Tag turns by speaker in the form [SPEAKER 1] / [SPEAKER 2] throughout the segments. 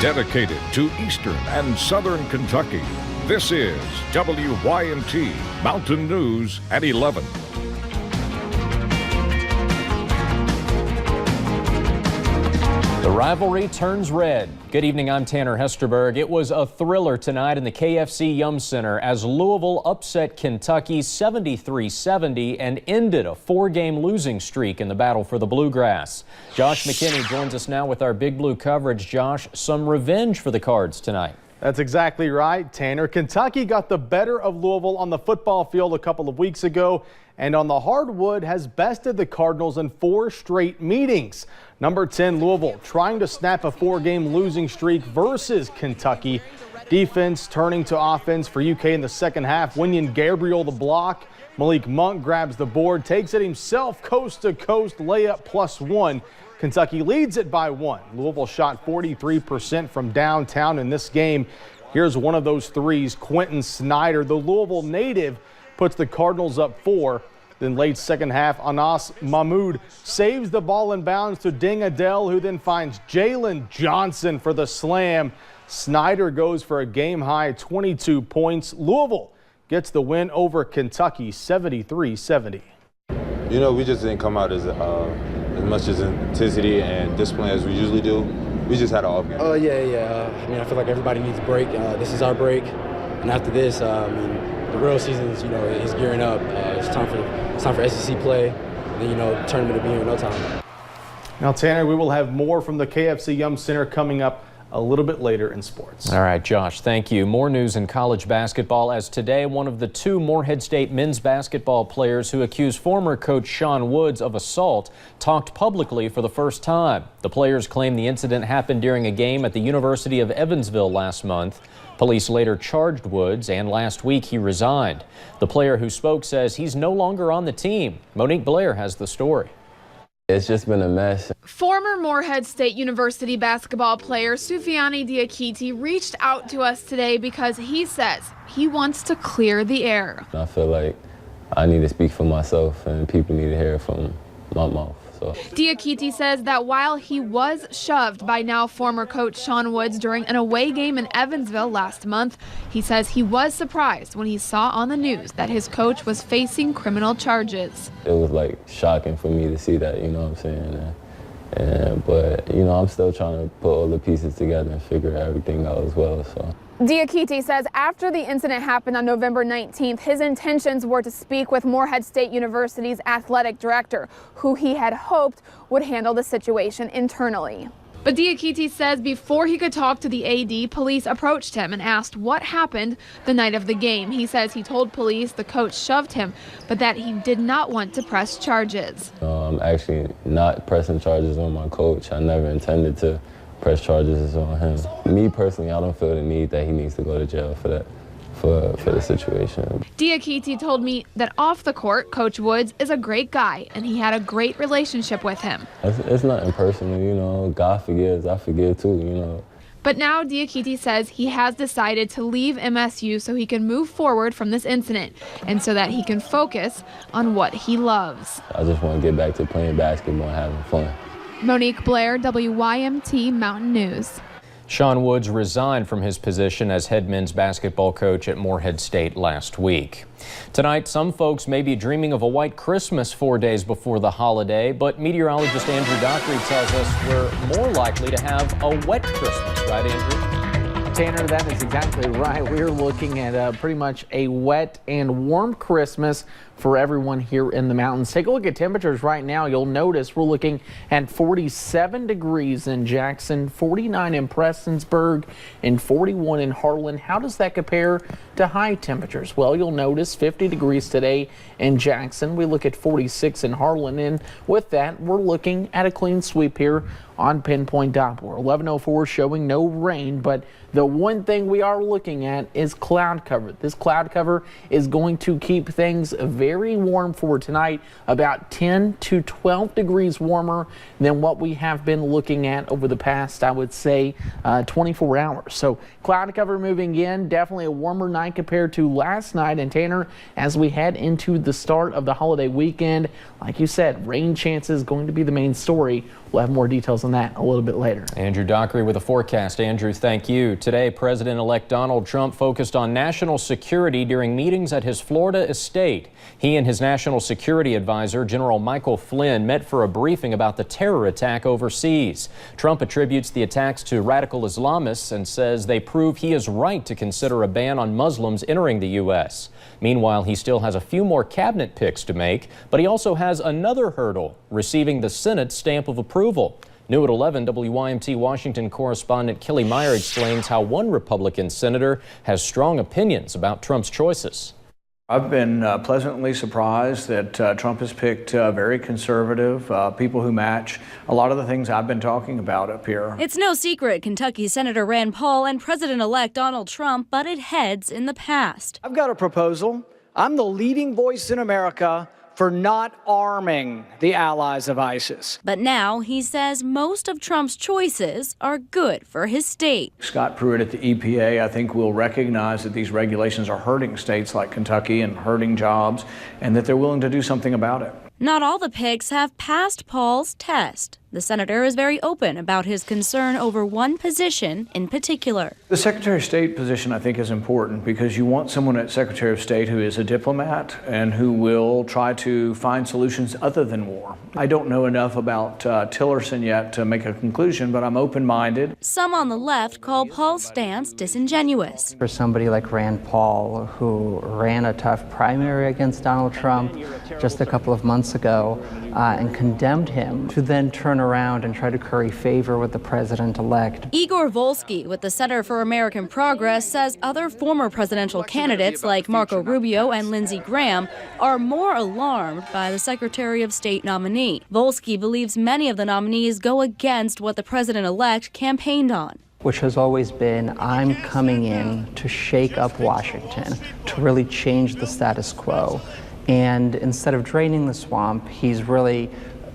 [SPEAKER 1] Dedicated to Eastern and Southern Kentucky, this is WYMT Mountain News at 11.
[SPEAKER 2] The rivalry turns red. Good evening, I'm Tanner Hesterberg. It was a thriller tonight in the KFC Yum Center as Louisville upset Kentucky 73-70 and ended a four-game losing streak in the battle for the Bluegrass. Josh McKinney joins us now with our Big Blue coverage. Josh, some revenge for the Cards tonight.
[SPEAKER 3] That's exactly right, Tanner. Kentucky got the better of Louisville on the football field a couple of weeks ago, and on the hardwood has bested the Cardinals in 4 straight meetings. Number 10, Louisville, trying to snap a 4-game losing streak versus Kentucky. Defense turning to offense for UK in the second half. Winyan Gabriel the block. Malik Monk grabs the board, takes it himself, coast-to-coast layup +1. Kentucky leads it by 1. Louisville shot 43% from downtown in this game. Here's one of those threes. Quentin Snyder, the Louisville native, puts the Cardinals up 4. Then late second half, Anas Mahmoud saves the ball in bounds to Ding Adele, who then finds Jalen Johnson for the slam. Snyder goes for a game-high 22 points. Louisville gets the win over Kentucky 73-70.
[SPEAKER 4] You know, we just didn't come out as much as intensity and discipline as we usually do. We just had an off game.
[SPEAKER 5] Oh, yeah. I mean, I feel like everybody needs a break. This is our break. And after this, the real season is, is gearing up. It's time for SEC play. And then, tournament will be here in no time.
[SPEAKER 3] Now, Tanner, we will have more from the KFC Yum Center coming up a little bit later in sports.
[SPEAKER 2] All right, Josh, thank you. More news in college basketball as today one of the 2 Morehead State men's basketball players who accused former coach Sean Woods of assault talked publicly for the first time. The players claim the incident happened during a game at the University of Evansville last month. Police later charged Woods, and last week he resigned. The player who spoke says he's no longer on the team. Monique Blair has the story.
[SPEAKER 6] It's just been a mess.
[SPEAKER 7] Former Morehead State University basketball player Soufiane Diakite reached out to us today because he says he wants to clear the air.
[SPEAKER 6] I feel like I need to speak for myself and people need to hear it from my mouth.
[SPEAKER 7] Diakite says that while he was shoved by now former coach Sean Woods during an away game in Evansville last month, he says he was surprised when he saw on the news that his coach was facing criminal charges.
[SPEAKER 6] It was like shocking for me to see that, you know what I'm saying? But I'm still trying to put all the pieces together and figure everything out as well. So.
[SPEAKER 7] Diakite says after the incident happened on November 19th, his intentions were to speak with Morehead State University's athletic director, who he had hoped would handle the situation internally. But Diakite says before he could talk to the AD, police approached him and asked what happened the night of the game. He says he told police the coach shoved him, but that he did not want to press charges.
[SPEAKER 6] I'm actually not pressing charges on my coach. I never intended to press charges on him. Me personally, I don't feel the need that he needs to go to jail for that, for the situation.
[SPEAKER 7] Diakite told me that off the court, Coach Woods is a great guy and he had a great relationship with him.
[SPEAKER 6] It's nothing personal, God forgives, I forgive too,
[SPEAKER 7] But now Diakite says he has decided to leave MSU so he can move forward from this incident and so that he can focus on what he loves.
[SPEAKER 6] I just want to get back to playing basketball and having fun.
[SPEAKER 7] Monique Blair, WYMT Mountain News.
[SPEAKER 2] Sean Woods resigned from his position as head men's basketball coach at Morehead State last week. Tonight, some folks may be dreaming of a white Christmas 4 days before the holiday, but meteorologist Andrew Dockery tells us we're more likely to have a wet Christmas, right, Andrew?
[SPEAKER 8] Tanner, that is exactly right. We're looking at pretty much a wet and warm Christmas for everyone here in the mountains. Take a look at temperatures right now. You'll notice we're looking at 47 degrees in Jackson, 49 in Prestonsburg, and 41 in Harlan. How does that compare to high temperatures? Well, you'll notice 50 degrees today in Jackson. We look at 46 in Harlan, and with that, we're looking at a clean sweep here on Pinpoint Doppler. 1104 showing no rain, but the one thing we are looking at is cloud cover. This cloud cover is going to keep things very very warm for tonight, about 10 to 12 degrees warmer than what we have been looking at over the past, I would say, 24 hours. So cloud cover moving in, definitely a warmer night compared to last night. And Tanner, as we head into the start of the holiday weekend, like you said, rain chances going to be the main story. We'll have more details on that a little bit later.
[SPEAKER 2] Andrew Dockery with a forecast. Andrew, thank you. Today, President-elect Donald Trump focused on national security during meetings at his Florida estate. He and his national security advisor, General Michael Flynn, met for a briefing about the terror attack overseas. Trump attributes the attacks to radical Islamists and says they prove he is right to consider a ban on Muslims entering the U.S. Meanwhile, he still has a few more cabinet picks to make, but he also has another hurdle, receiving the Senate's stamp of approval. New at 11, WYMT Washington correspondent Kelly Meyer explains how one Republican senator has strong opinions about Trump's choices.
[SPEAKER 9] I've been pleasantly surprised that Trump has picked very conservative people who match a lot of the things I've been talking about up here.
[SPEAKER 10] It's no secret Kentucky Senator Rand Paul and President-elect Donald Trump butted heads in the past.
[SPEAKER 11] I've got a proposal. I'm the leading voice in America for not arming the allies of ISIS.
[SPEAKER 10] But now he says most of Trump's choices are good for his state.
[SPEAKER 9] Scott Pruitt at the EPA, I think, will recognize that these regulations are hurting states like Kentucky and hurting jobs, and that they're willing to do something about it.
[SPEAKER 10] Not all the picks have passed Paul's test. The senator is very open about his concern over one position in particular.
[SPEAKER 9] The Secretary of State position, I think, is important because you want someone at Secretary of State who is a diplomat and who will try to find solutions other than war. I don't know enough about Tillerson yet to make a conclusion, but I'm open-minded.
[SPEAKER 10] Some on the left call Paul's stance disingenuous.
[SPEAKER 12] For somebody like Rand Paul, who ran a tough primary against Donald Trump just a couple of months ago and condemned him, to then turn around and try to curry favor with the president-elect.
[SPEAKER 10] Igor Volsky with the Center for American Progress says other former presidential candidates like Marco Rubio and Lindsey Graham are more alarmed by the Secretary of State nominee. Volsky believes many of the nominees go against what the president-elect campaigned on,
[SPEAKER 12] which has always been, I'm coming in to shake up Washington, to really change the status quo. And instead of draining the swamp, he's really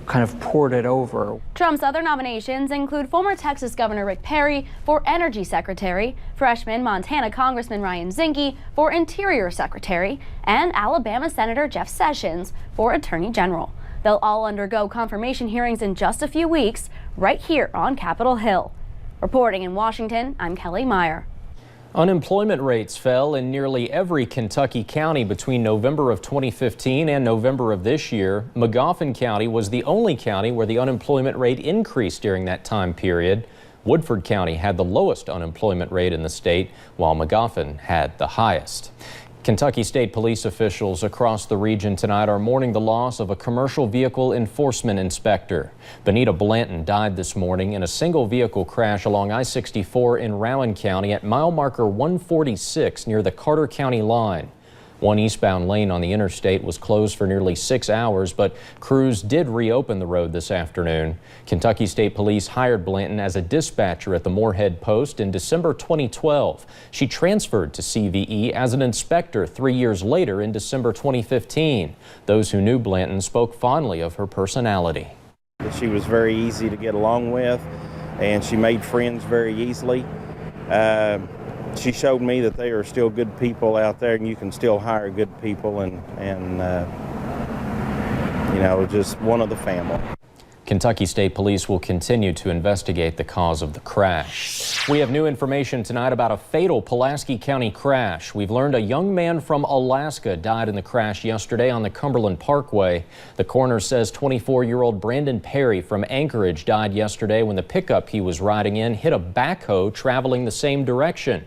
[SPEAKER 12] kind of poured it over.
[SPEAKER 13] Trump's other nominations include former Texas Governor Rick Perry for Energy Secretary, freshman Montana Congressman Ryan Zinke for Interior Secretary, and Alabama Senator Jeff Sessions for Attorney General. They'll all undergo confirmation hearings in just a few weeks, right here on Capitol Hill. Reporting in Washington, I'm Kelly Meyer.
[SPEAKER 2] Unemployment rates fell in nearly every Kentucky county between November of 2015 and November of this year. Magoffin County was the only county where the unemployment rate increased during that time period. Woodford County had the lowest unemployment rate in the state, while Magoffin had the highest. Kentucky State Police officials across the region tonight are mourning the loss of a commercial vehicle enforcement inspector. Benita Blanton died this morning in a single vehicle crash along I-64 in Rowan County at mile marker 146 near the Carter County line. One eastbound lane on the interstate was closed for nearly 6 hours, but crews did reopen the road this afternoon. Kentucky State Police hired Blanton as a dispatcher at the Moorhead Post in December 2012. She transferred to CVE as an inspector 3 years later in December 2015. Those who knew Blanton spoke fondly of her personality.
[SPEAKER 14] She was very easy to get along with, and she made friends very easily. She showed me that there are still good people out there, and you can still hire good people, and you know, just one of the family.
[SPEAKER 2] Kentucky State Police will continue to investigate the cause of the crash. We have new information tonight about a fatal Pulaski County crash. We've learned a young man from Alaska died in the crash yesterday on the Cumberland Parkway. The coroner says 24-year-old Brandon Perry from Anchorage died yesterday when the pickup he was riding in hit a backhoe traveling the same direction.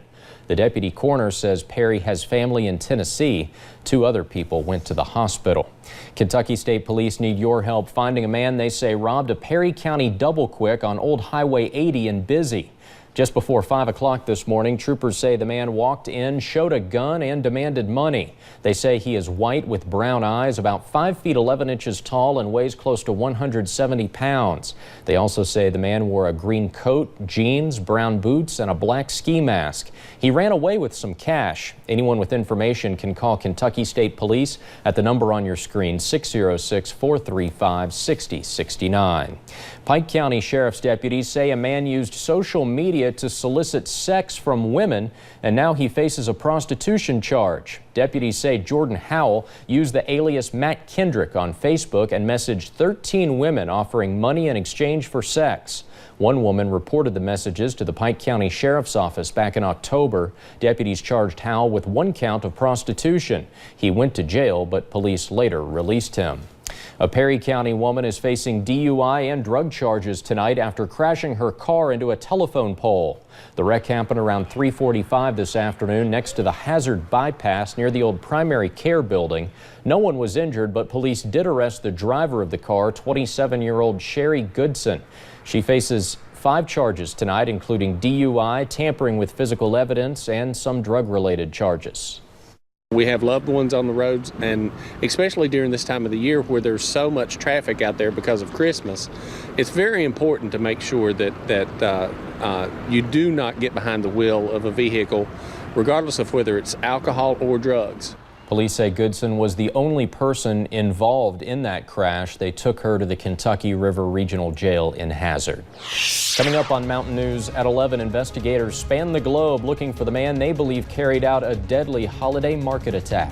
[SPEAKER 2] The deputy coroner says Perry has family in Tennessee. 2 other people went to the hospital. Kentucky State Police need your help finding a man they say robbed a Perry County double quick on Old Highway 80 in Busy. Just before 5 o'clock this morning, troopers say the man walked in, showed a gun, and demanded money. They say he is white with brown eyes, about 5 feet 11 inches tall, and weighs close to 170 pounds. They also say the man wore a green coat, jeans, brown boots, and a black ski mask. He ran away with some cash. Anyone with information can call Kentucky State Police at the number on your screen, 606-435-6069. Pike County Sheriff's deputies say a man used social media to solicit sex from women, and now he faces a prostitution charge. Deputies say Jordan Howell used the alias Matt Kendrick on Facebook and messaged 13 women offering money in exchange for sex. One woman reported the messages to the Pike County Sheriff's Office back in October. Deputies charged Howell with 1 count of prostitution. He went to jail, but police later released him. A Perry County woman is facing DUI and drug charges tonight after crashing her car into a telephone pole. The wreck happened around 3:45 this afternoon next to the Hazard bypass near the old primary care building. No one was injured, but police did arrest the driver of the car, 27-year-old Sherry Goodson. She faces 5 charges tonight, including DUI, tampering with physical evidence, and some drug-related charges.
[SPEAKER 15] We have loved ones on the roads, and especially during this time of the year where there's so much traffic out there because of Christmas, it's very important to make sure that you do not get behind the wheel of a vehicle, regardless of whether it's alcohol or drugs.
[SPEAKER 2] Police say Goodson was the only person involved in that crash. They took her to the Kentucky River Regional Jail in Hazard. Coming up on Mountain News at 11, investigators span the globe looking for the man they believe carried out a deadly holiday market attack.